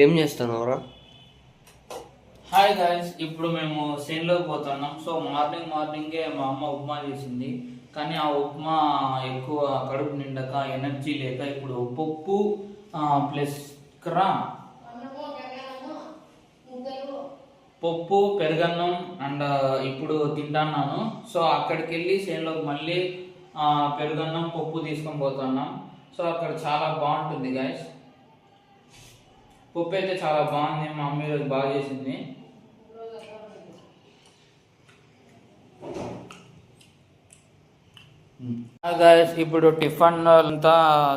ఏం చేస్తున్నావురా? Hi guys, ఇప్పుడు మేము చేనులోకి పోతున్నాం. సో మార్నింగే మా అమ్మ ఉప్మా చేసింది. కానీ ఆ ఉప్మా ఎక్కువ కడుపు నిండక ఎనర్జీ లేక ఇప్పుడు పప్పు ప్లస్ క్రా పప్పు పెరుగన్నం అండ్ ఇప్పుడు తింటున్నాను. సో అక్కడికి వెళ్ళి చేనులోకి మళ్ళీ పెరుగన్నం పప్పు తీసుకొని పోతున్నాం. సో అక్కడ చాలా బాగుంటుంది గాయస్. పప్పు అయితే చాలా బాగుంది, మా మమ్మీ రోజు బాగా చేసింది. గాయస్, ఇప్పుడు టిఫిన్ అంతా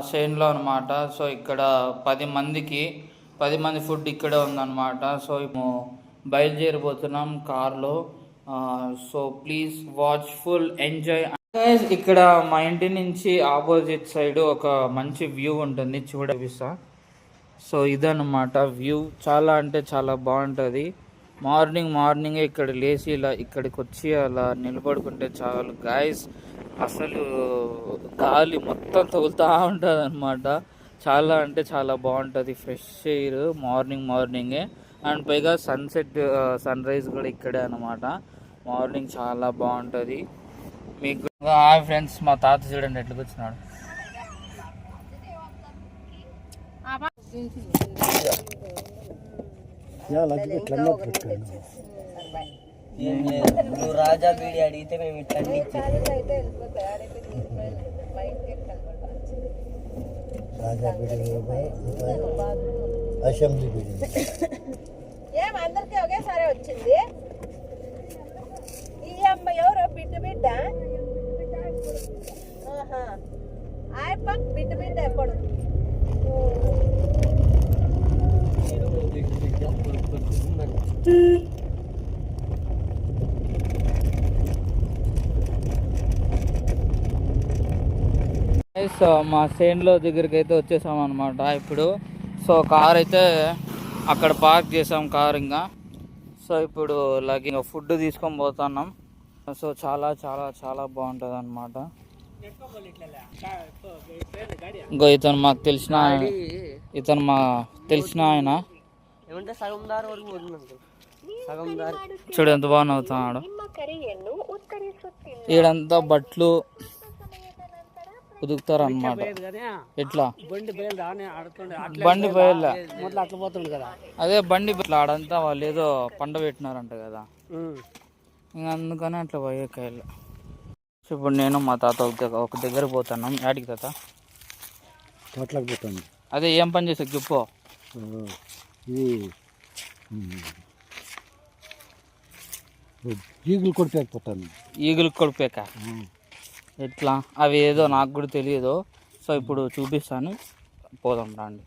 చేన్లో అనమాట. సో ఇక్కడ 10 మంది ఫుడ్ ఇక్కడే ఉందన్నమాట. సో బయలుదేరిపోతున్నాం కార్లో. So please watch full enjoy. ఇక్కడ మా ఇంటి నుంచి ఆపోజిట్ సైడ్ ఒక మంచి వ్యూ ఉంటుంది, చూపిస్తా. సో ఇదన్నమాట వ్యూ. చాలా అంటే చాలా బాగుంటుంది. మార్నింగే ఇక్కడ లేచి ఇలా ఇక్కడికి వచ్చి అలా నిలబడుకుంటే చాలు గాయస్. అసలు గాలి మొత్తం తగులుతూ ఉంటుంది అనమాట. చాలా అంటే చాలా బాగుంటుంది. ఫ్రెష్ ఎయిర్ మార్నింగే. అండ్ పైగా సన్ రైజ్ కూడా ఇక్కడే అనమాట. మార్నింగ్ చాలా బాగుంటుంది. మీకు హాయ్ ఫ్రెండ్స్, మా తాత చూడండి ఎట్లా కూర్చున్నాడు. నువ్వు రాజా బీడి అడిగితే మేము ఇట్లా రాజా బీడి అసెంబ్లీ బీడి ఏం అందరికి ఒకేసారి వచ్చింది. ఈ అమ్మ ఎవరు బిడ్డ ఆయప్ప బిడ్డ ఎప్పుడు మా చేనులో దగ్గరికి అయితే వచ్చేసాం అనమాట ఇప్పుడు. సో కార్ అయితే అక్కడ పార్క్ చేసాం కార్ ఇంకా. సో ఇప్పుడు ఇంకా ఫుడ్ తీసుకొని పోతున్నాం. సో చాలా చాలా చాలా బాగుంటుంది అనమాట. ఇంకో ఇతను మాకు తెలిసిన ఆయన చూడు ఎంత బాగా నవ్వుతున్నాడు. ఈడంతా బట్టలు ఉదుకుతారు అనమాట. ఎట్లా బండి బయలు అదే బండి ఆడంతా వాళ్ళు ఏదో పండ పెట్టినారంట కదా, ఇంకా అందుకని అట్లా పోయే కాయలు. ఇప్పుడు నేను మా తాత ఒక దగ్గర పోతున్నాం. యాడికి తాత? తోటలోకి పోతాను. అదే ఏం పని చేసా చెప్పు. ఈగులు కొడిపోతాను. ఈగులు కొడిపోయాక ఎట్లా అవి ఏదో నాకు కూడా తెలియదు. సో ఇప్పుడు చూపిస్తాను, పోదాం రండి.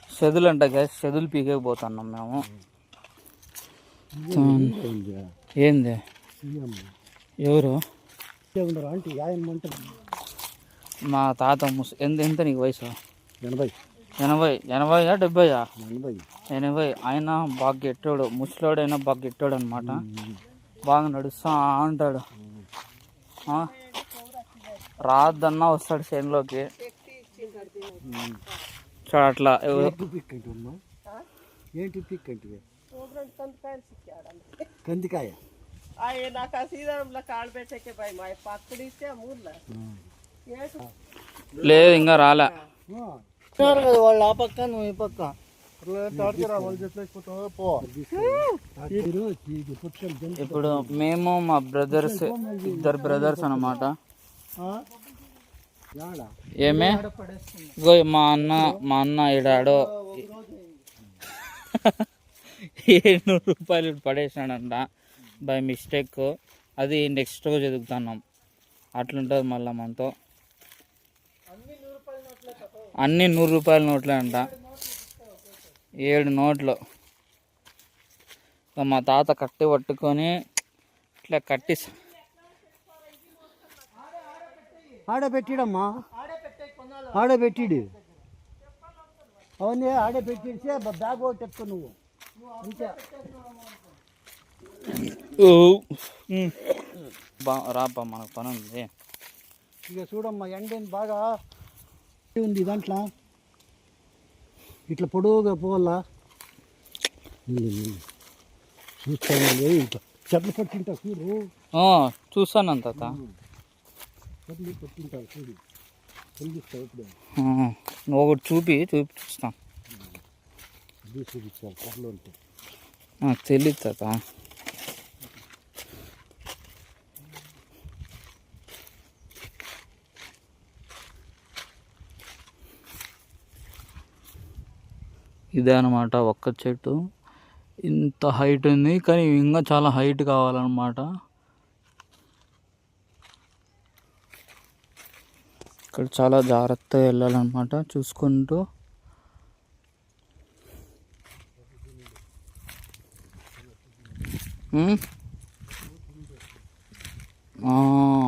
చెదులు అంట గ్యాస్, చెదులు పీకేకపోతున్నాం మేము. ఏంది ఎవరు? మా తాత ఎంత నీకు వయసు? 80 70 ఆయన బాగా గెట్టాడు, ముసలోడైనా బాగా గెట్టాడు అనమాట. బాగా నడుస్తా ఉంటాడు. రాద్దన్నా వస్తాడు చేనులోకి. చూడ అట్లా కందికాయ నాకు ఆ సీజన్లో కాళ్ళు పెట్టేకే భయం. పక్కడిస్తే మూర్లో లేదు, ఇంకా రాలే. వాళ్ళు ఆ పక్క నువ్వు ఈ పక్క. ఇప్పుడు మేము మా ఇద్దరు బ్రదర్స్ అన్నమాట. ఏమే మా అన్న ఈడాడో 700 రూపాయలు పడేసినాడంట బై మిస్టేక్. అది నెక్స్ట్ రోజు ఎదుగుతున్నాం. అట్లుంటుంది మళ్ళీ మనతో. అన్ని 100 రూపాయల నోట్లే అంట, 7 నోట్లు. మా తాత కట్టి పట్టుకొని ఇట్లా కట్టి ఆడబెట్టిడమ్మా, ఆడబెట్టిడు. అవన్నీ ఆడబెట్టిడితే బ్యాగ్ ఒకటి ఎత్తు నువ్వు అంతే. రాపా, మనకు పని ఉంది. ఇక చూడమ్మా, ఎండ బాగా ఉంది దాంట్లో. ఇట్లా పొడవుగా పోవాలా చూస్తాను ఇంకా చెట్లు పట్టింటా చూడు చూస్తాను తాత. చెట్లు పట్టింటావు చూడు చూపిస్తావు ఇప్పుడు నువ్వు ఒకటి చూపిస్తాను. చూపిస్తాను కర్రలు ఉంటే నాకు తెలియదు తాత. ఇదే అనమాట ఒక్క చెట్టు. ఇంత హైట్ ఉంది కానీ ఇంకా చాలా హైట్ కావాలన్నమాట. ఇక్కడ చాలా జాగ్రత్తగా వెళ్ళాలన్నమాట చూసుకుంటూ.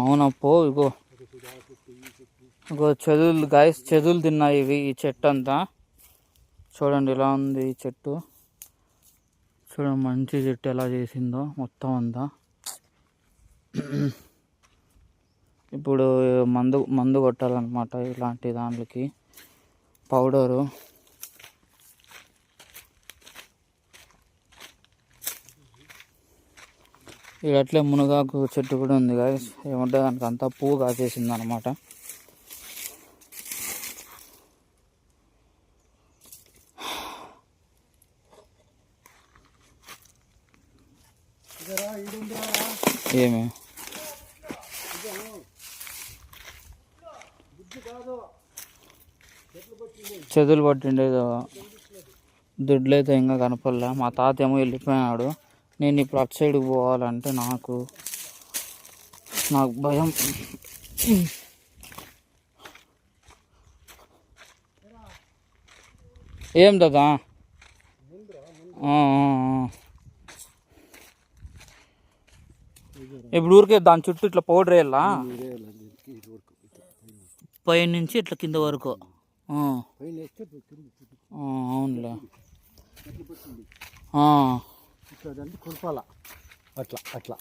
అవునప్పో ఇగో చెదులు గాయస్, చెదులు తిన్నాయి ఇవి. ఈ చెట్టు అంతా చూడండి ఎలా ఉంది ఈ చెట్టు. చూడండి మంచి చెట్టు ఎలా చేసిందో మొత్తం అంతా. ఇప్పుడు మందు కొట్టాలన్నమాట ఇలాంటి దాంట్లకి, పౌడరు. ఇక్కడ అట్లే మునగాకు చెట్టు కూడా ఉంది గాయస్. ఏమంటే దానికి అంతా పువ్వు కాసేసింది అనమాట. ఏమి చెదులు పట్టిండేది దుడ్లు అయితే ఇంకా కనపడలే. మా తాత ఏమో వెళ్ళిపోయినాడు. నేను ఇప్పుడు అటు సైడ్కి పోవాలంటే నాకు భయం. ఏం దాదా? ఇప్పుడు ఊరికే దాని చుట్టూ ఇట్లా పౌడర్ వేయాలా పై నుంచి ఇట్లా కింద వరకు? అవునులే. కుల్పాల అట్లా అట్లా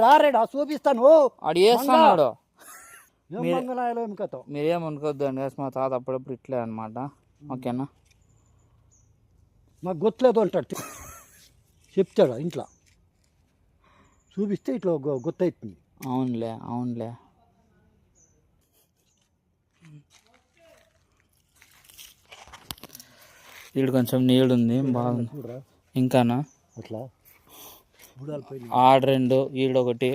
రారేడా చూపిస్తాను. ఆడు వేస్తున్నాడు. మీరేమనుకోద్దు అండి, మా తాత అప్పుడప్పుడు ఇట్లే అనమాట. ఓకేనా, మాకు గుర్తులేదు అంటాడు, చెప్తాడు ఇంట్లో చూపిస్తే ఇట్లా గుర్తవుతుంది. అవునులే. ఈడు కొంచెం నీళ్ళు ఉంది బాగుంది. ఇంకానా అట్లా ఆడ 2, ఈడొకటి.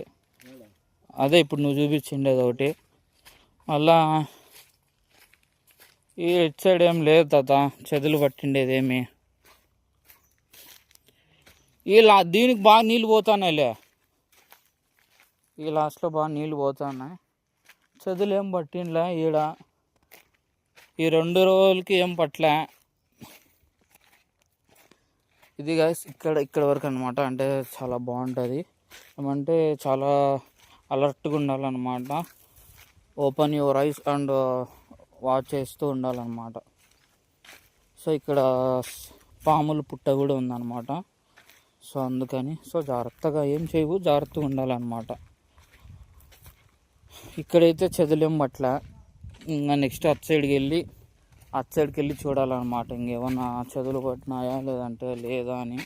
అదే ఇప్పుడు నువ్వు చూపించిండేది ఒకటి. మళ్ళా ఈ ఇటు సైడ్ ఏం లేదు తాత, చెదులు పట్టిండేది ఏమి. దీనికి బాగా నీళ్ళు పోతున్నాయిలే, ఈ లాస్ట్లో బాగా నీళ్ళు పోతున్నాయి. చెదులు ఏం పట్టిండ్లే ఈడ. ఈ 2 రోజులకి ఏం పట్టలే. ఇది గైస్ ఇక్కడ వరకు అనమాట. అంటే చాలా బాగుంటుంది. ఏమంటే చాలా అలర్ట్గా ఉండాలన్నమాట. Open your eyes and watch చేస్తూ ఉండాలన్నమాట. సో ఇక్కడ పాములు పుట్ట కూడా ఉందన్నమాట. సో అందుకని జాగ్రత్తగా ఏం చేయవు, జాగ్రత్తగా ఉండాలన్నమాట. ఇక్కడైతే చెదులేం పట్ల. ఇంకా నెక్స్ట్ అటు సైడ్కి వెళ్ళి చూడాలన్నమాట. ఇంకేమన్నా చెదులు పట్టినాయా లేదంటే లేదా అని.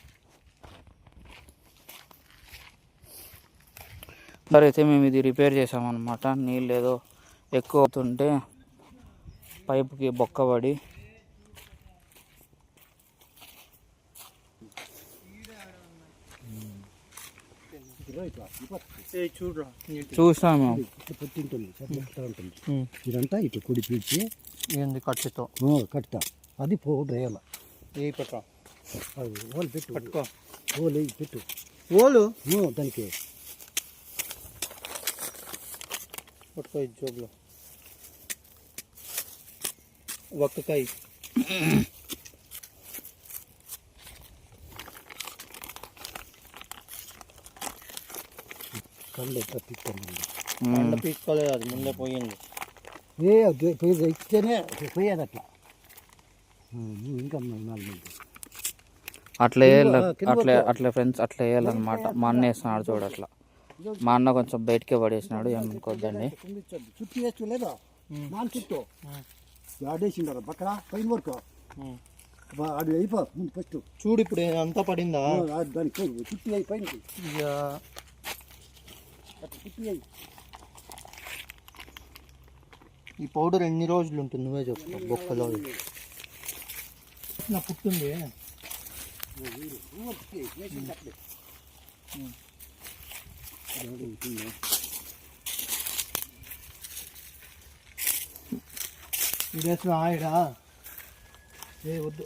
సరే అయితే మేము ఇది రిపేర్ చేసామన్నమాట. నీళ్ళు ఏదో ఎక్కువ అవుతుంటే పైపుకి బొక్కబడి చూసాము. ఇదంతా ఇట్లా కుడి పీల్చి ఏంది కట్టుతో కట్ట అది పౌడర్ వేయాల. ఏ పెట్ట ఓలు పెట్టు, పట్టుకో, ఓలు పెట్టు, ఓలు దానికి పట్టుకో. జోబులో ఒక్కకాయ కళ్ళు తప్పిస్తాను. కండ పీక్కోలేదు, అది ముందే పోయింది. ఇస్తేనే పోయేది అట్లా. ఇంకా అట్లా అట్లా ఫ్రెండ్స్ అట్లా వేయాలన్నమాట. మా అన్న వేస్తున్నాడు చూడు అట్లా. మా అన్న కొంచెం బయటకే పడేసినాడు, ఏమనుకోద్దండి. చుట్టూ వేసుకోలేదా? చుట్టూ ఆడేసిండారు పక్కన పైన వరకు అది అయిపో ముందు ఫస్ట్ చూడు ఇప్పుడు అంతా పడిందా? దానికి చుట్టి అయి పైన చుట్టి అయి. ఈ పౌడర్ ఎన్ని రోజులు ఉంటుంది నువ్వే చెప్పు. బొక్కలో నా పుట్టింది ఇదేసిన ఆయిడా ఏ వద్దు.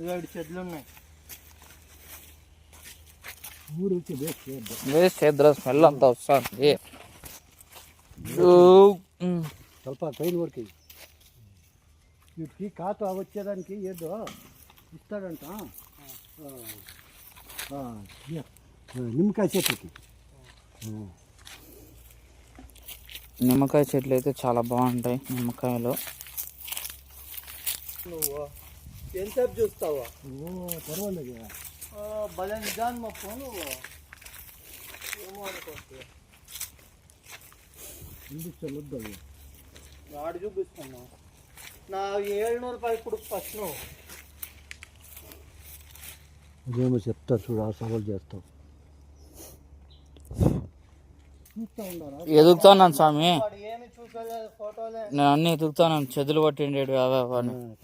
ఇక చెట్లు ఉన్నాయి. ఊరికి వేస్ట్ చేద్దరా, స్మెల్ అంతా వస్తుంది. ಸ್ವಲ್ಪ పైన వరకు వీటికి కాత వచ్చేదానికి ఏదో ఇస్తాడంట. నిమ్మకాయ చెట్టుకి. నిమ్మకాయ చెట్లు అయితే చాలా బాగుంటాయి. నిమ్మకాయలు నువ్వు ఎంతసేపు చూస్తావా? పర్వాలేదు. భలే నిజాన్ని మొక్క నువ్వు ఏమో అనుకోవచ్చు. వద్దు వాడు చూపిస్తున్నా. నా 700 రూపాయలు ఇప్పుడు ఫస్ట్ నువ్వు అదేమో చెప్తా చూడు, ఆ సవాల్ చేస్తావు. ఎదుగుతున్నాను స్వామి, వాడు ఏమి చూసలేదు ఫోటోలే. నేను అన్ని ఎదుగుతాను. చెదులు పట్టిండేడు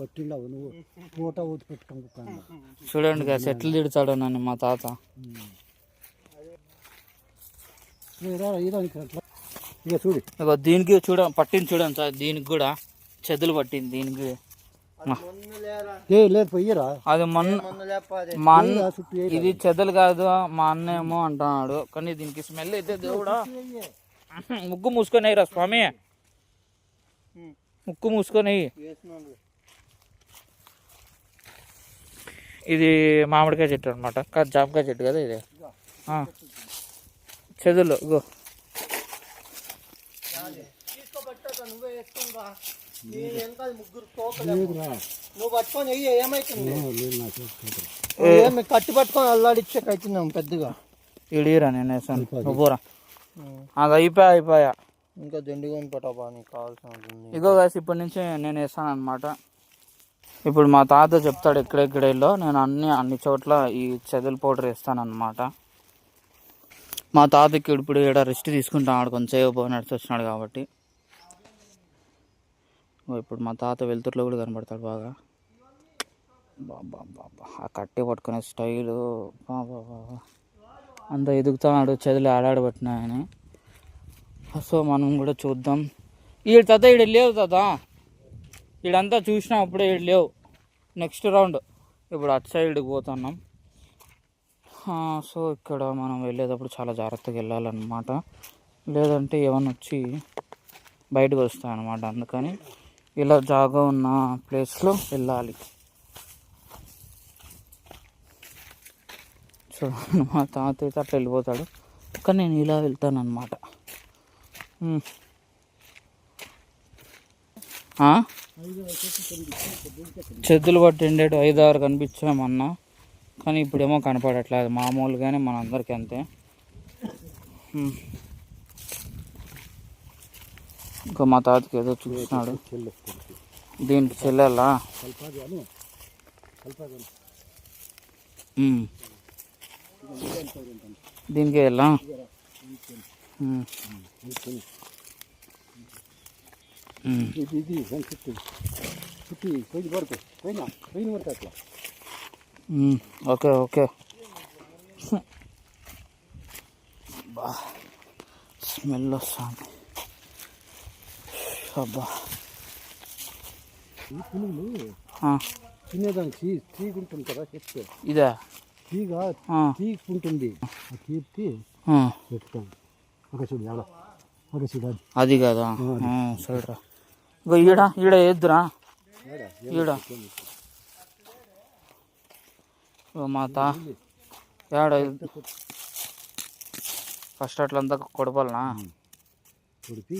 పట్టిండవు నువ్వు ఫోటో ఊతి పెట్టుకుంటా. చూడండి కదా చెట్లు తిడతాడు నన్ను మా తాత. ఇక చూడు, ఇగో దీనికి పట్టింది చూడండి సార్. దీనికి కూడా చెదులు పట్టింది. దీనికి లేదు పోయ్యరా. అది మా అన్న ఇది చెదలు కాదు మా అన్న ఏమో అంటున్నాడు. కానీ దీనికి స్మెల్ అయితే దేవుడా. ముక్కు మూసుకొని అయ్యరా స్వామి, ముక్కు మూసుకొని. ఇది మామిడికాయ చెట్టు అనమాట, కాదు జామకాయ చెట్టు కదా ఇది. చెదులు ఇగో. నువ్వు పట్టుకొని ఏమైతుంది? కట్టి పట్టుకొని అల్లాడిచ్చాం పెద్దగా. ఇడిరా నేను వేసాను, నువ్వురా. అది అయిపోయా. ఇంకా దండిగా పట్టా నీకు కావాల్సిన. ఇగో కాసి ఇప్పటి నుంచి నేను వేస్తాను అనమాట. ఇప్పుడు మా తాత చెప్తాడు ఎక్కడెక్కడేలో నేను అన్ని చోట్ల ఈ చెదల పౌడర్ వేస్తాను అనమాట. మా తాతకి ఇప్పుడు ఇక్కడ రెస్ట్ తీసుకుంటాడు, కొంచెం నడిచి వచ్చినాడు కాబట్టి. ఇప్పుడు మా తాత వెలుతురులో కూడా కనబడతాడు బాగా. బాబా బాబా ఆ కట్టె పట్టుకునే స్టైలు బాబా బాబా అంతా ఎదుగుతున్నాడు. చెదులు ఆడాడబట్టినాయని. సో మనం కూడా చూద్దాం. ఈడు తాత ఈడు లేవు తాత, ఈడంతా చూసినా అప్పుడే ఈడు లేవు. నెక్స్ట్ రౌండ్ ఇప్పుడు అటు సైడ్కి పోతున్నాం. సో ఇక్కడ మనం వెళ్ళేటప్పుడు చాలా జాగ్రత్తగా వెళ్ళాలన్నమాట, లేదంటే ఏమన్నా వచ్చి బయటకు వస్తాయన్నమాట. అందుకని ఇలా జాగా ఉన్న ప్లేస్లో వెళ్ళాలి. సో మా తాత అయితే అట్లా వెళ్ళిపోతాడు, కానీ నేను ఇలా వెళ్తాను అనమాట. చెద్దులు పట్టిండేటు 5-6 కనిపించామన్నా, కానీ ఇప్పుడేమో కనపడట్లేదు. మామూలుగానే మనందరికీ అంతే. ఇంకా మా తాతకి ఏదో చూసినాడు. దీనికి చెల్లెలా దీనికి వెళ్ళా. Okay okay. స్మెల్ వస్తుంది. అబ్బా తినేదానికి తీగ ఉంటుంది కదా చెప్తే. ఇదా తీగ ఉంటుంది, ఆ తీర్చి పెట్టుకోండి. ఒక చూడు ఎలా ఒక చూడు అది కదా. సరేరా ఈడ వేద్దురా. ఈడ మాత ఏడ ఫస్ట్ అట్లంతా కొడపాలనా? కొడిపి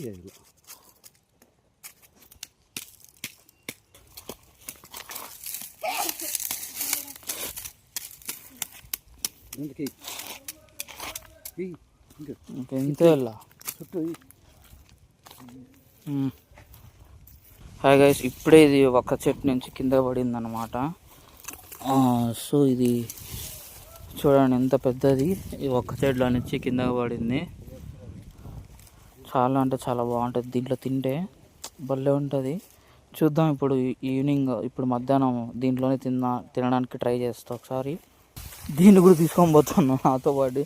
ఇంతే. హాయ్ గైస్, ఇప్పుడే ఇది ఒక చెట్టు నుంచి కింద పడింది అనమాట. సో ఇది చూడండి ఎంత పెద్దది. ఈ ఒక్క చెట్లో నుంచి కింద పడింది. చాలా అంటే చాలా బాగుంటుంది. దీంట్లో తింటే భలే ఉంటుంది. చూద్దాం ఇప్పుడు ఈవినింగ్, ఇప్పుడు మధ్యాహ్నం దీంట్లోనే తినడానికి ట్రై చేస్తా. ఒకసారి దీన్ని కూడా తీసుకొని పోతాను నాతో పాటు.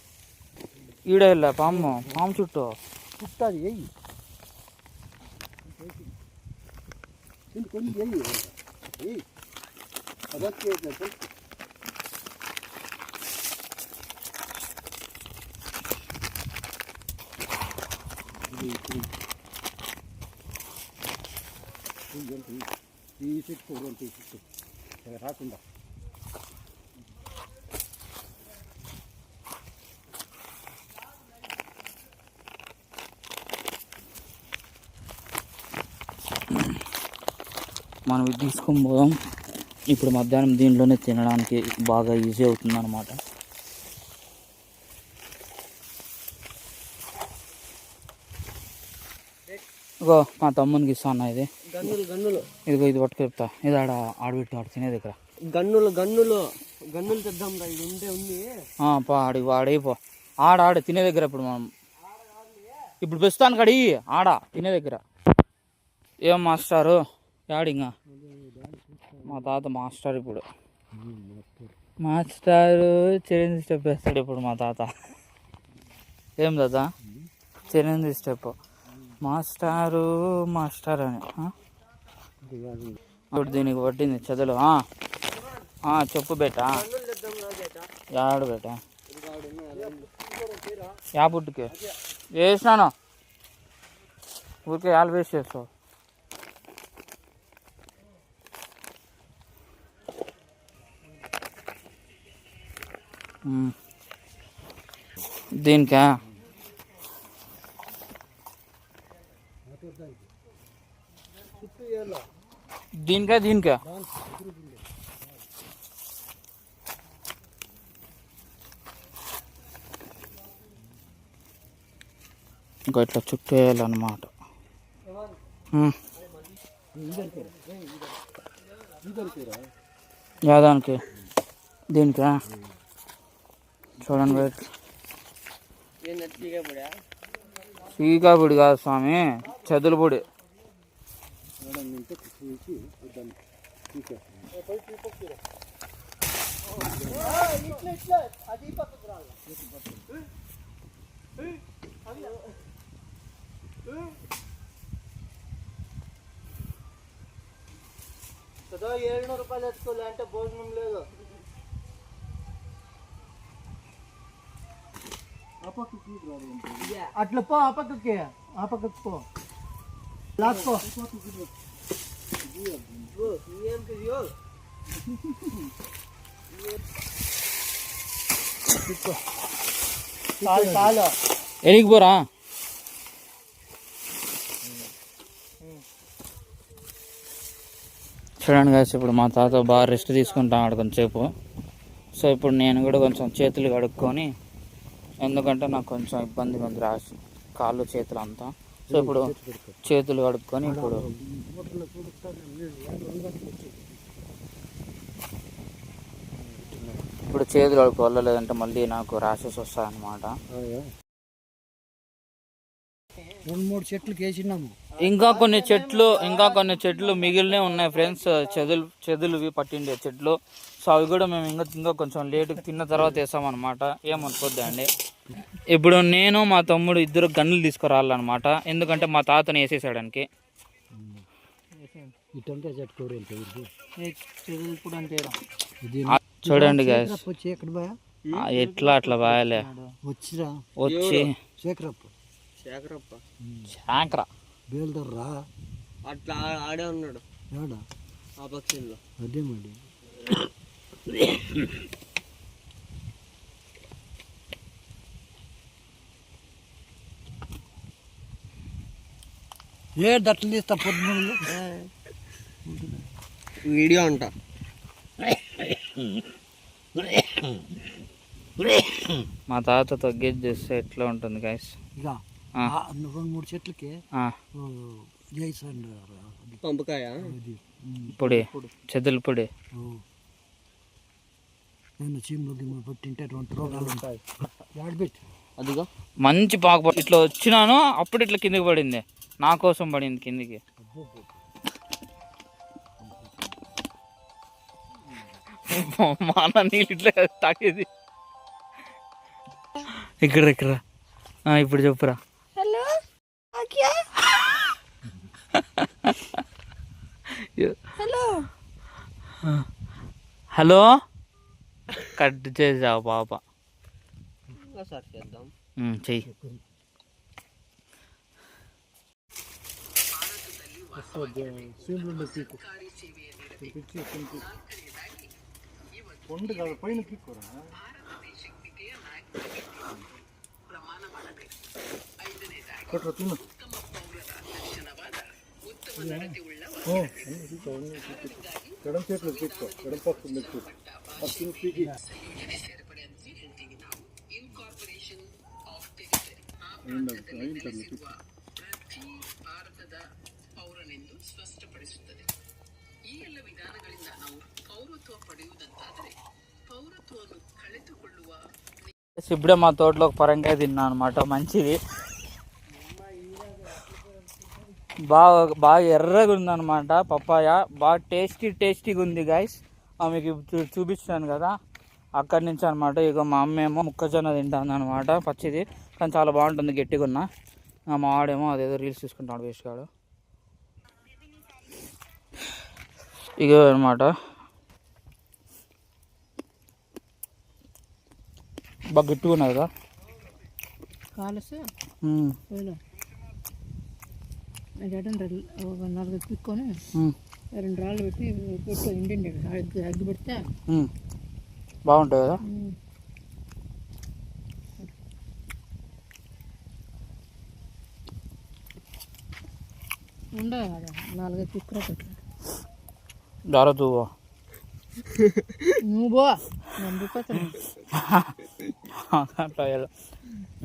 ఈడ వెళ్ళా పాము చుట్టూ కుట్టాది వెయ్యి కొన్ని వెయ్యి అదొకే ఈ చెట్టు రాకుండా మనం ఇది తీసుకొని పోదాం. ఇప్పుడు మధ్యాహ్నం దీంట్లోనే తినడానికి బాగా ఈజీ అవుతుంది అన్నమాట. ఇగో మా తమ్మునికి ఇస్తాను ఇది. ఇదిగో ఇది పట్టుకు చెప్తా. ఇది ఆడబెట్టి ఆడు తినే దగ్గర గన్నులు తెద్దాం రా. ఇది ఉంటే ఉంది. ఆడైపో ఆడ తినే దగ్గర. ఇప్పుడు మనం ఇప్పుడు ప్రస్తుతానికి అడిగి తినే దగ్గర. ఏం మాస్టారు యాడింగా మా తాత మాస్టర్. ఇప్పుడు మాస్టారు చిరంజీవి స్టెప్ వేస్తాడు ఇప్పుడు మా తాత. ఏం తాత చిరంజీవి స్టెప్ మాస్టర్ అని. ఇప్పుడు దీనికి పట్టింది చదువులు. చెప్పు బేటా. యాడు బేటా యా పుట్టుకి వేసినాను. ఊరికే యాలు వేస్ట్ చేస్తావు. దీనికా దీనికా ఇంకా ఇట్లా చుట్టూ వేయాలన్నమాట. యాదానికి దీనికా చూడండి. సీకా పొడి కాదు స్వామి, చెదుల పొడి. కదా 700 రూపాయలు ఎత్తుకోలే అంటే భోజనం లేదు. అట్లా పో, ఆ పక్కకి పో, లాక్కో. చాలు ఎనికి పోరా. చూడండి కాదు, ఇప్పుడు మా తాత బాగా రెస్ట్ తీసుకుంటాడు కొంచెంసేపు. సో ఇప్పుడు నేను కూడా కొంచెం చేతులు కడుక్కొని, ఎందుకంటే నాకు కొంచెం ఇబ్బందిగా ఉంది రాసి కాళ్ళు చేతులు అంతా. సో ఇప్పుడు చేతులు కడుక్కొని ఇప్పుడు చేతులు కడుక్కోవాలి, లేదంటే మళ్ళీ నాకు ర్యాషెస్ వస్తాయి అన్నమాట. 2-3 చెట్లు వేసినాము. ఇంకా కొన్ని చెట్లు మిగిలినే ఉన్నాయి ఫ్రెండ్స్. చెదులువి పట్టిండే చెట్లు. సో అవి కూడా మేము ఇంకా కొంచెం లేటుగా తిన్న తర్వాత వేసామన్నమాట. ఏమనుకోద్దండి. ఇప్పుడు నేను మా తమ్ముడు ఇద్దరు గన్నులు తీసుకురావాలన్నమాట. ఎందుకంటే మా తాతని వేసేసాడానికి. చూడండి గాయస్, ఎట్లా అట్లా బాయలే వచ్చి శాంక్రా బేల్దర్రా అట్లా ఆడే ఉన్నాడు ఆ పక్షుల్లో. అదే మరి దట్లు తీస్తా పొద్దున్న వీడియో అంట. మా తాతతో గెట్ చేస్తే ఎట్లా ఉంటుంది గైస్. ఇక 2-3 చెట్లకి పంపకాయ పొడి చెద్దల పొడి. నేను చీమలోకి పట్టింటే అటువంటి రోగాలు ఉంటాయి. ఆడబెట్టి అదిగో మంచి పాకు ఇట్లా వచ్చినాను, అప్పుడు ఇట్లా కిందికి పడింది, నా కోసం పడింది కిందికి. మా అన్న నీళ్ళు ఇట్లా తాగేది. ఇక్కడ ఇప్పుడు చెప్పురా. హలో హలో హలో కట్ చేసావు పాప. ఒకసారి చేద్దాం. చెయ్యి. చీమలు పీకు పండు కాదు పైన పీక్కురా. కొట్రా తిను. ఎడం చేతులు పీక్కో, ఎడం పక్క మెచ్చు పక్కన పీకి. ఇప్పుడే మా తోటలో ఒక పరంకాయ తిన్నా అనమాట, మంచిది, బాగా ఎర్రగా ఉందన్నమాట పప్పాయ, బాగా టేస్టీగా ఉంది గైస్. మీకు చూపిస్తాను కదా అక్కడి నుంచి అనమాట. ఇక మా అమ్మ ఏమో మొక్కజొన్న తింటాను అనమాట, పచ్చిది, కానీ చాలా బాగుంటుంది గట్టిగా ఉన్న. మా వాడేమో అదేదో రీల్స్ చూసుకుంటాడు వేస్ట్ కాడు. ఇక అనమాట బాగా గట్టిగా ఉన్నది కదా నాలుగు పిక్కొని 2 రాళ్ళు పెట్టి పెట్టు ఇండి అగ్గి పెడితే బాగుంటుంది కదా. ఉండదు కదా 4 పిక్కురా పెట్టు. జాగ్రత్త నువ్వు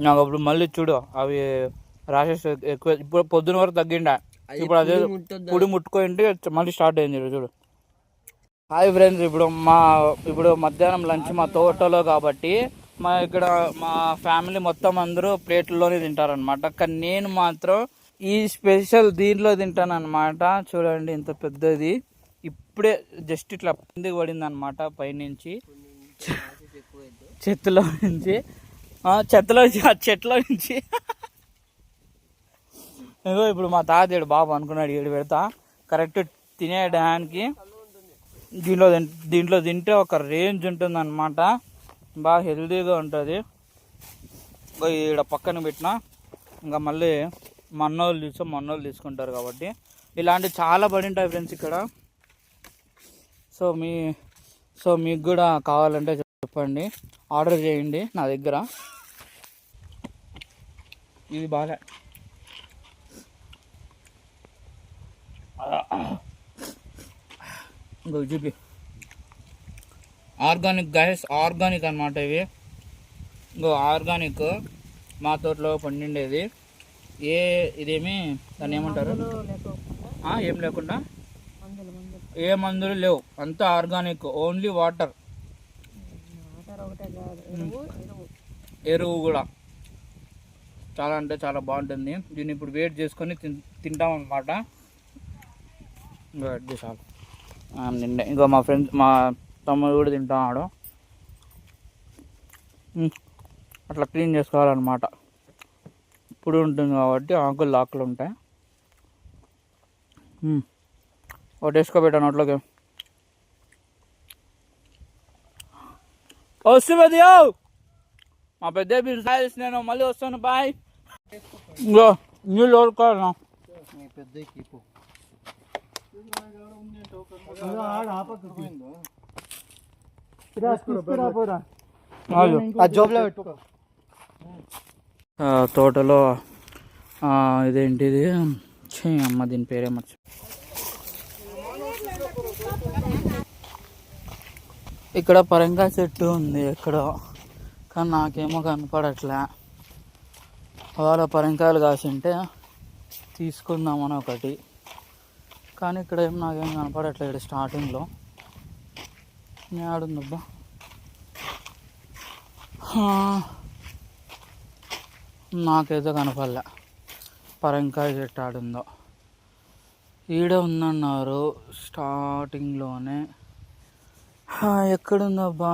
నాకు అప్పుడు మళ్ళీ చూడు అవి రాషెస్ ఎక్కువ, ఇప్పుడు పొద్దున వరకు తగ్గిండా, ఇప్పుడు అదే పుడి ముట్టుకుంటే మళ్ళీ స్టార్ట్ అయింది చూడు. హాయ్ ఫ్రెండ్స్, ఇప్పుడు మధ్యాహ్నం లంచ్ మా తోటలో కాబట్టి ఇక్కడ మా ఫ్యామిలీ మొత్తం అందరూ ప్లేట్లలోనే తింటారనమాట. కానీ నేను మాత్రం ఈ స్పెషల్ దీంట్లో తింటాను అనమాట. చూడండి ఇంత పెద్దది, ఇప్పుడే జస్ట్ ఇట్లా కిందికి పడింది అనమాట పైనుంచి, చెత్తులో నుంచి ఆ చెట్లో నుంచి. ఏదో ఇప్పుడు మా తాతయ్య బాబు అనుకున్నాడు ఏడు పెడతా కరెక్ట్ తినేయడానికి. దీంట్లో తింటే ఒక రేంజ్ ఉంటుంది అనమాట, బాగా హెల్తీగా ఉంటుంది. ఇక్కడ పక్కన పెట్టిన ఇంకా మళ్ళీ మన్నోళ్ళు తీసుకుంటారు కాబట్టి ఇలాంటివి చాలా పడి ఉంటాయి ఫ్రెండ్స్ ఇక్కడ. సో మీకు కూడా కావాలంటే చెప్పండి, ఆర్డర్ చేయండి నా దగ్గర. ఇది బాగా చూపి ఆర్గానిక్ గైస్, ఆర్గానిక్ అనమాట ఇవి. ఆర్గానిక్ మా తోటలో పండిండేది. ఇదేమి దాన్ని ఏమంటారు, ఏం లేకుండా, ఏ మందులు లేవు, అంతా ఆర్గానిక్, ఓన్లీ వాటర్, ఎరువు కూడా చాలా అంటే చాలా బాగుంటుంది. దీన్ని ఇప్పుడు వేట్ చేసుకొని తింటాం అనమాట. ఇంకా చాలు నిండే. ఇంకో మా ఫ్రెండ్స్, మా తమ్ముడు కూడా తింటాడు. అట్లా క్లీన్ చేసుకోవాలన్నమాట, ఇప్పుడు ఉంటుంది కాబట్టి ఆకులు ఉంటాయి. ఒకటి వేసుకోబెట్టాను నోట్లోకి. వస్తుంది మా పెద్ద బిజినెస్, నేను మళ్ళీ వస్తాను, బాయ్. ఇంకో నీళ్ళు ఓడుకోవాలన్నా తోటలో ఇదేంటిది అమ్మ దీని పేరే మర్చి. ఇక్కడ పరంగా చెట్టు ఉంది ఎక్కడ, కానీ నాకేమో కనపడట్లే. వాళ్ళ పరంకాయలు కాసింటే తీసుకుందామని ఒకటి, కానీ ఇక్కడ ఏం నాకేం కనపడట్లేదు స్టార్టింగ్లో. ఆడుందబ్బా, నాకైతే కనపడలే పరంకాయ చెట్టు ఆడుందో. ఈడే ఉందన్నారు స్టార్టింగ్లోనే. ఎక్కడుందబ్బా,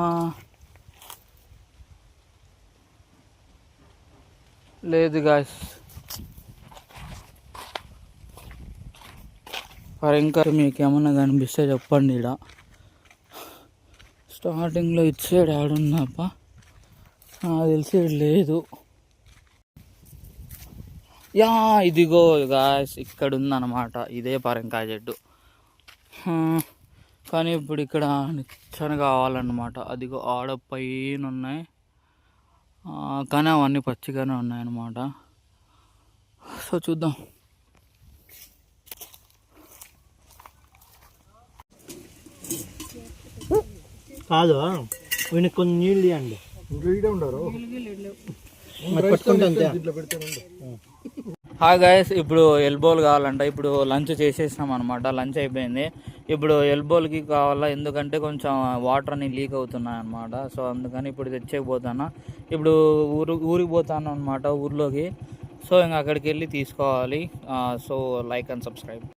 లేదు గాయస్. పరంకాయ మీకు ఏమన్నా కనిపిస్తే చెప్పండి. ఈడ స్టార్టింగ్లో ఇటు సైడ్ ఆడుందబ్బా, నాకు తెలిసి లేదు. యా ఇదిగో గాయస్, ఇక్కడ ఉందన్నమాట. ఇదే పరంకాయ చెట్టు, కానీ ఇప్పుడు ఇక్కడ నిచ్చెన కావాలన్నమాట. అదిగో ఆడ పైన ఉన్నాయి, కానీ అవన్నీ పచ్చిగానే ఉన్నాయన్నమాట. సో చూద్దాం. కాదు, వీనికి కొన్ని నీళ్ళు ఇవ్వండి. హాయ్ గాయస్, ఇప్పుడు ఎల్బోల్ కావాలంట. ఇప్పుడు లంచ్ చేసేసినాం అనమాట. లంచ్ అయిపోయింది. ఇప్పుడు ఎల్బోల్కి కావాలా, ఎందుకంటే కొంచెం వాటర్ అని లీక్ అవుతున్నాయి అనమాట. సో అందుకని ఇప్పుడు తెచ్చేకపోతాను. ఇప్పుడు ఊరికి పోతాను అనమాట, ఊర్లోకి. సో ఇంకా అక్కడికి వెళ్ళి తీసుకోవాలి. So like and subscribe.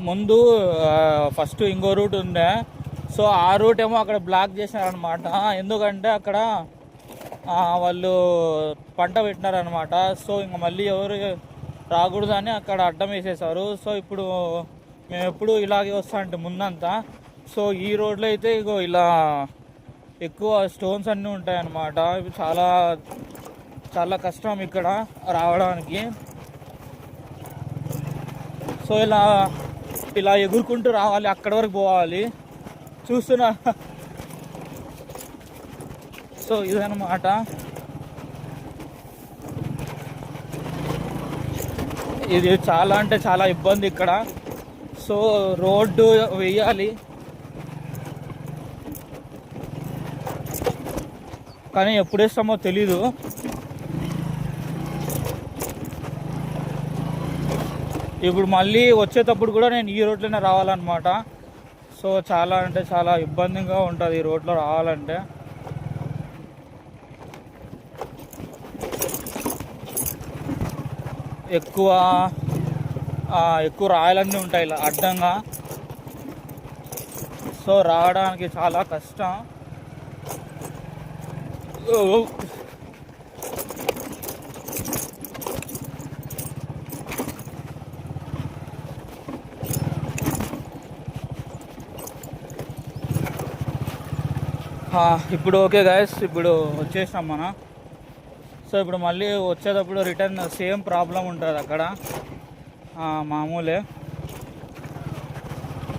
ముందు ఫస్ట్ ఇంకో రూట్ ఉండే, సో ఆ రూట్ ఏమో అక్కడ బ్లాక్ చేసినారనమాట. ఎందుకంటే అక్కడ వాళ్ళు పంట పెట్టినారనమాట. సో ఇంక మళ్ళీ ఎవరు రాకూడదు అని అక్కడ అడ్డం వేసేసారు. సో ఇప్పుడు మేము ఎప్పుడు ఇలాగే వస్తా అంటే ముందంతా. సో ఈ రోడ్లో అయితే ఇగో ఇలా ఎక్కువ స్టోన్స్ అన్నీ ఉంటాయన్నమాట. చాలా చాలా కష్టం ఇక్కడ రావడానికి. సో ఇలా ఎగురుకుంటూ రావాలి, అక్కడి వరకు పోవాలి. చూస్తున్నా. సో ఇదన్నమాట. ఇది చాలా అంటే చాలా ఇబ్బంది ఇక్కడ. సో రోడ్డు వేయాలి, కానీ ఎప్పుడు వేస్తామో తెలీదు. ఇప్పుడు మళ్ళీ వచ్చేటప్పుడు కూడా నేను ఈ రోడ్లోనే రావాలన్నమాట. సో చాలా అంటే చాలా ఇబ్బందిగా ఉంటుంది ఈ రోడ్లో రావాలంటే. ఎక్కువ రాయలన్నీ ఉంటాయి ఇలా అడ్డంగా. సో రావడానికి చాలా కష్టం. ఇప్పుడు ఓకే గాయస్, ఇప్పుడు వచ్చేసాం మనం. సో ఇప్పుడు మళ్ళీ వచ్చేటప్పుడు రిటర్న్ సేమ్ ప్రాబ్లం ఉంటుంది అక్కడ, మామూలే.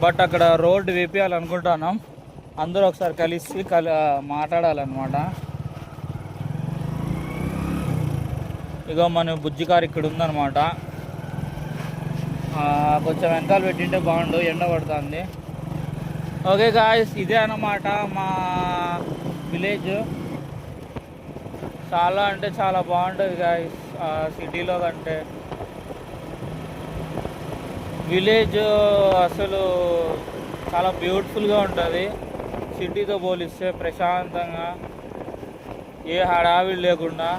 బట్ అక్కడ రోడ్డు వేపియాలనుకుంటున్నాం. అందరూ ఒకసారి కలిసి మాట్లాడాలన్నమాట. ఇగో మన బుజ్జి కారు ఇక్కడ ఉందన్నమాట. కొంచెం వెనకాల పెట్టింటే బాగుండు, ఎండ పడుతుంది. ఓకే గాయస్, ఇదే అన్నమాట మా విలేజ్. చాలా అంటే చాలా బాగుంటుంది గాయస్, సిటీలో కంటే. విలేజ్ అసలు చాలా బ్యూటిఫుల్గా ఉంటుంది సిటీతో పోలిస్తే. ప్రశాంతంగా, ఏ హడావిడి లేకుండా.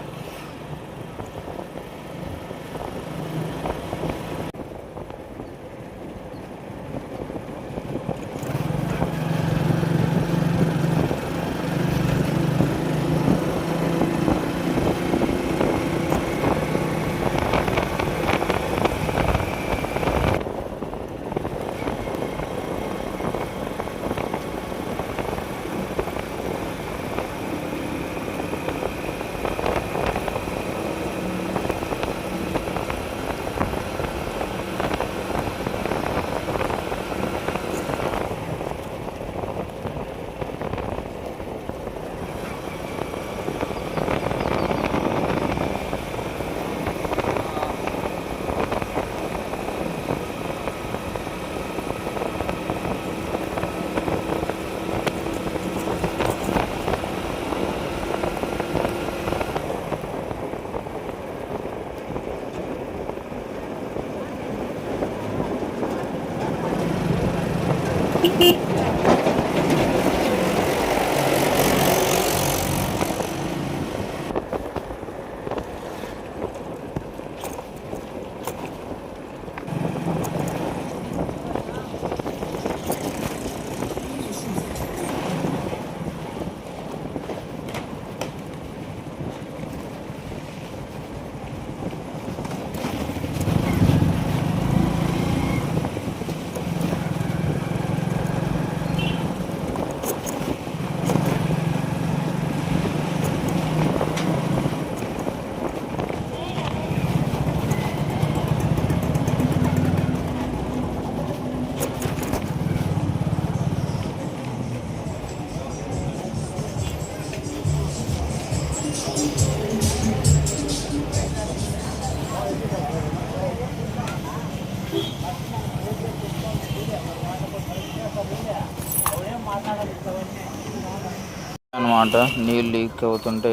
అనమాట నీళ్ళు లీక్ అవుతుంటే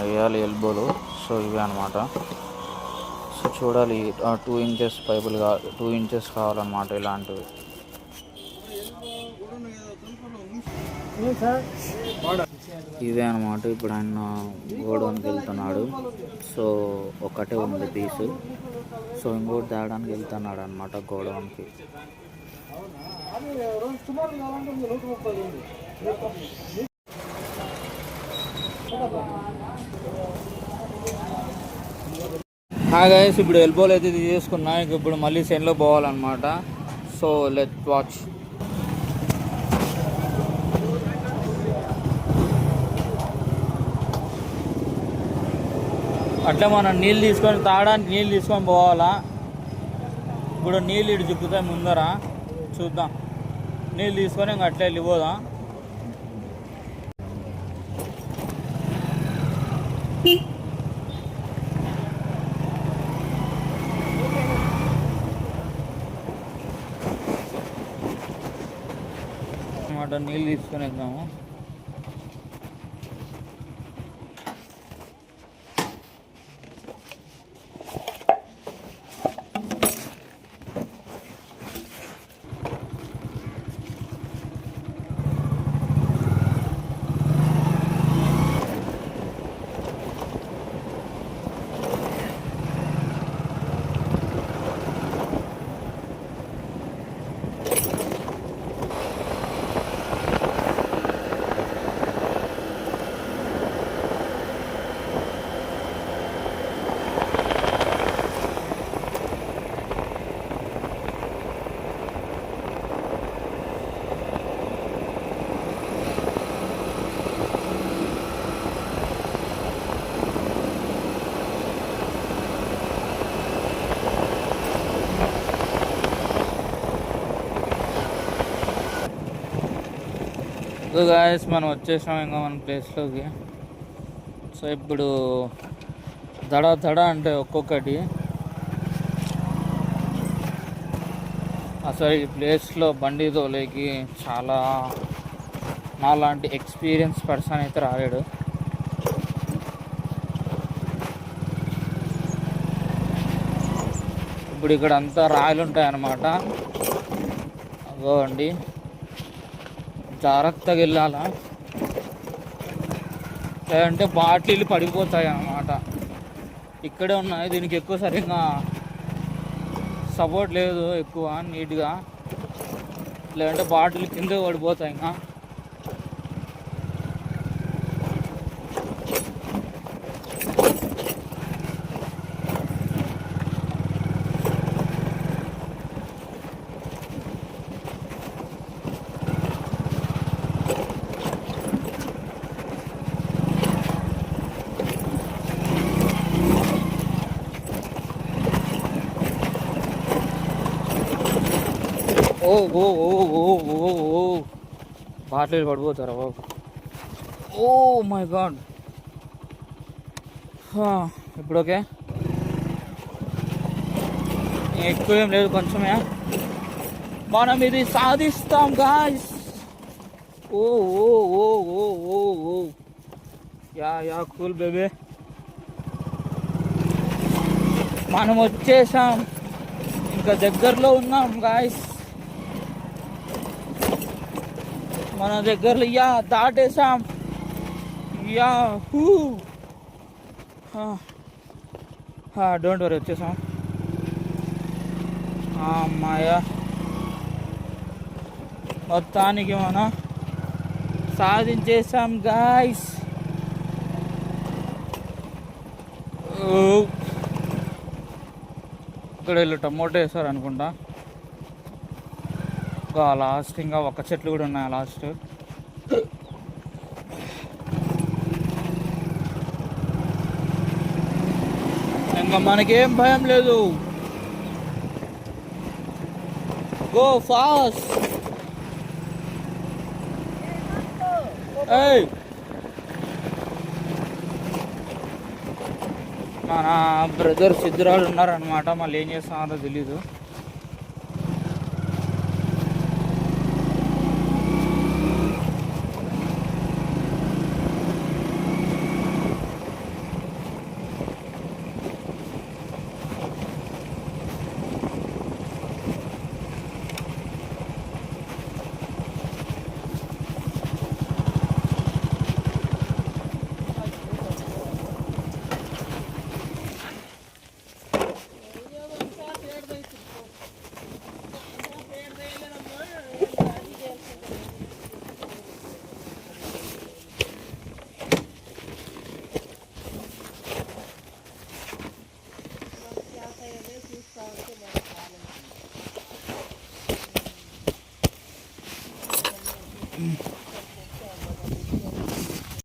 వేయాలి ఎల్బోలు. సో ఇవే అనమాట. సో చూడాలి 2 ఇంచెస్ పైపులు 2 ఇంచెస్ కావాలన్నమాట ఇలాంటివి. ఇవే అనమాట. ఇప్పుడు ఆయన గోడౌన్కి వెళ్తున్నాడు. సో ఒకటే ఉంది పీసు. సో ఇంకోటి తేడానికి వెళ్తున్నాడు అనమాట గోడౌన్కి. గైస్ ఇప్పుడు ఎల్బోలు అయితే తీసుకున్నా. ఇప్పుడు మళ్ళీ సెన్లో పోవాలన్నమాట. So let watch. అట్లా మనం నీళ్ళు తీసుకొని తాగడానికి నీళ్ళు తీసుకొని పోవాలా. ఇప్పుడు నీళ్ళు ఇటు చిక్కుతాయి ముందర, చూద్దాం. నీళ్ళు తీసుకొని ఇంకా అట్లా వెళ్ళిపోదాం. అన్నమాట నీళ్ళు తీసుకొని వెళ్దాము. సో గాయస్ మనం వచ్చేసాం ఇంకా మన ప్లేస్లోకి. సో ఇప్పుడు దడ అంటే ఒక్కొక్కటి అసలు ఈ ప్లేస్లో బండి తోలేకి చాలా నాలాంటి ఎక్స్పీరియన్స్ పర్సన్ అయితే రాలేడు. ఇప్పుడు ఇక్కడ అంతా రాయలు ఉంటాయన్నమాట. అగో అండి, జాగ్రత్తగా వెళ్ళాలా, లేదంటే బాటిల్ పడిపోతాయి అన్నమాట. ఇక్కడే ఉన్నాయి, దీనికి ఎక్కువ సరిగ్గా సపోర్ట్ లేదు ఎక్కువ నీట్గా, లేదంటే బాటిల్ కింద పడిపోతాయి. ఇంకా ఓ ఓ ఓ ఓ ఓ ఓ బాటిల్ పడిపోతారా బాబు. Oh my god. ఇప్పుడు ఓకే, ఎక్కువ ఏం లేదు, కొంచెమే. మనం ఇది సాధిస్తాం గాయ్స్. ఓ ఓ ఓ ఓ ఓ ఓ యా కూల్ బేబీ. మనం వచ్చేసాం, ఇంకా దగ్గరలో ఉన్నాం గాయ్స్. మన దగ్గరలో దాటేసాం. డోంట్ వరీ, వచ్చేసాం. అమ్మాయ, మొత్తానికి మనం సాధించేసాం గాయ్స్. ఇక్కడ వీళ్ళు టమోటో వేసారు అనుకుంటా. ఇంకా లాస్ట్ ఇంకా ఒక్క చెట్లు కూడా ఉన్నాయి లాస్ట్. ఇంకా మనకేం భయం లేదు. Go fast. మన బ్రదర్ సిద్ధరాలు ఉన్నారనమాట. మళ్ళీ ఏం చేస్తున్నారో తెలీదు.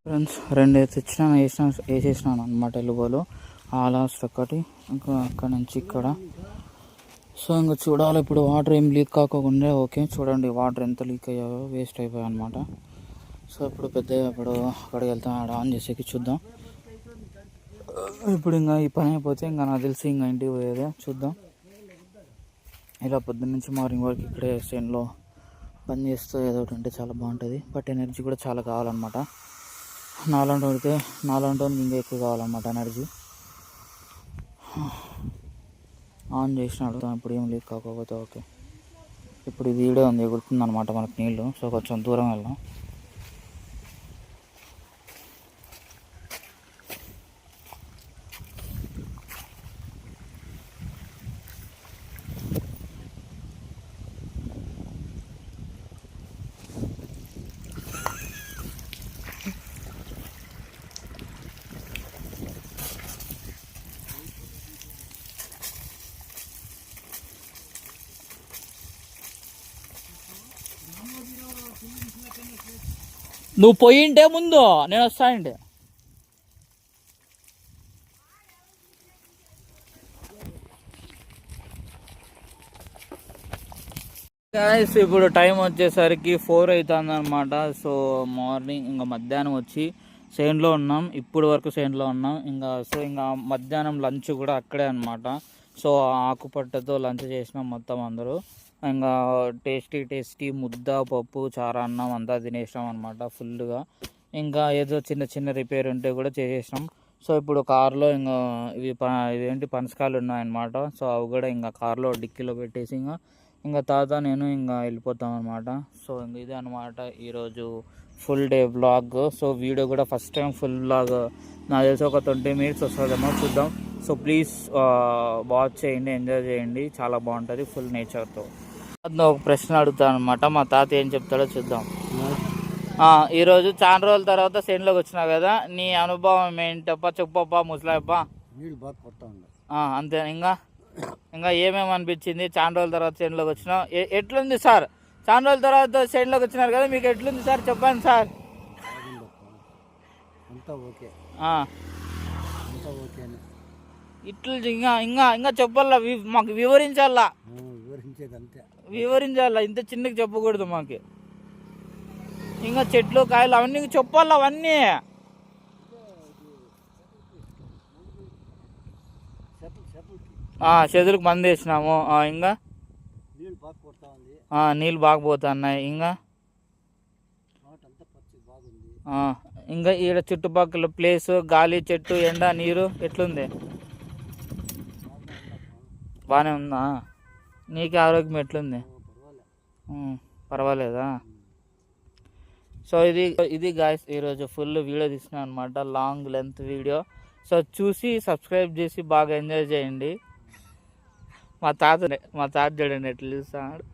ఫ్రెండ్స్ 2 వేసేసినాను అనమాట ఎలుగులు. ఆ లాస్ట్ ఒకటి, ఇంకా అక్కడ నుంచి ఇక్కడ. సో ఇంకా చూడాలి ఇప్పుడు వాటర్ ఏం లీక్ కాకుండా. ఓకే చూడండి వాటర్ ఎంత లీక్ అయ్యాయో, వేస్ట్ అయిపోయాయి అనమాట. సో ఇప్పుడు ఇప్పుడు అక్కడికి వెళ్తాం, ఆడ ఆన్ చేసేకి చూద్దాం. ఇప్పుడు ఇంకా ఈ పని అయిపోతే ఇంకా నాకు తెలిసి ఇంకా ఇంటికి పోయేదే చూద్దాం. ఇలా పొద్దున్న నుంచి మార్నింగ్ వరకు ఇక్కడే స్టేన్లో పని చేస్తూ ఏదో ఒకటి అంటే చాలా బాగుంటుంది. బట్ ఎనర్జీ కూడా చాలా కావాలన్నమాట. నాలంటి ఇంకా ఎక్కువ కావాలన్నమాట ఎనర్జీ. ఆన్ చేసినాడు, ఇప్పుడు ఏం లీక్ కాకపోతే ఓకే. ఇప్పుడు ఇది ఈడే ఉంది, ఎగురుతుంది అనమాట మనకు నీళ్ళు. సో కొంచెం దూరం వెళ్దాం. నువ్వు పోయింటే ముందు నేను వస్తానండి. గాయ్స్ ఇప్పుడు టైం వచ్చేసరికి 4 అవుతుంది అనమాట. సో మార్నింగ్ ఇంకా మధ్యాహ్నం వచ్చి చేనులో ఉన్నాం, ఇప్పుడు వరకు చేనులో ఉన్నాం ఇంకా. సో ఇంకా మధ్యాహ్నం లంచ్ కూడా అక్కడే అనమాట. సో ఆకుపట్టతో లంచ్ చేసినాం మొత్తం అందరూ. ఇంకా టేస్టీ ముద్ద, పప్పు, చారు, అన్నం అంతా తినేసినాం అనమాట ఫుల్గా. ఇంకా ఏదో చిన్న రిపేర్ ఉంటే కూడా చేసేసినాం. సో ఇప్పుడు కార్లో ఇంకా ఇవేంటి పనసకాయలు ఉన్నాయన్నమాట. సో అవి కూడా ఇంకా కార్లో డిక్కీలో పెట్టేసి ఇంకా తాత నేను ఇంకా వెళ్ళిపోతాం అనమాట. సో ఇంక ఇదే అనమాట ఈరోజు full day vlog. So video కూడా ఫస్ట్ టైం ఫుల్ వ్లాగ్ నాకు తెలిసి ఒక 20 minutes వస్తుందేమో, చూద్దాం. సో ప్లీజ్ వాచ్ చేయండి, ఎంజాయ్ చేయండి, చాలా బాగుంటుంది ఫుల్ నేచర్తో. ఒక ప్రశ్న అడుగుతాను అనమాట, మా తాత ఏం చెప్తాడో చూద్దాం. ఈరోజు చాలా రోజుల తర్వాత చేనులోకి వచ్చినావు కదా, నీ అనుభవం ఏంటప్పా చెప్పప్పా ముసలాయప్పా. అంతే. ఇంకా ఏమేమి అనిపించింది చాలా రోజుల తర్వాత చేనులోకి వచ్చినావు? ఎట్లుంది సార్? చాలా రోజుల తర్వాత చేనులోకి వచ్చినారు కదా, మీకు ఎట్లుంది సార్ చెప్పండి సార్. ఇట్లు ఇంకా చెప్పాలా, మాకు వివరించాలా. ఇంత చిన్నకి చెప్పకూడదు మాకు. ఇంకా చెట్లు కాయలు అవన్నీ చెప్పాలా, అవన్నీ చేతులకు మంది వేసినాము. ఇంకా నీళ్ళు బాగా పోతున్నాయి. ఇంకా ఈడ చుట్టుపక్కల ప్లేస్, గాలి, చెట్టు, ఎండ, నీరు ఎట్లుంది? బాగానే ఉందా? నీకు ఆరోగ్యం ఎట్లుంది? పర్వాలేదా? సో ఇది గాయ్స్ ఈరోజు ఫుల్ వీడియో తీసినాం అనమాట, లాంగ్ లెంత్ వీడియో. సో చూసి సబ్స్క్రైబ్ చేసి బాగా ఎంజాయ్ చేయండి. మా తాత చూడండి ఎట్లా చూస్తాడు.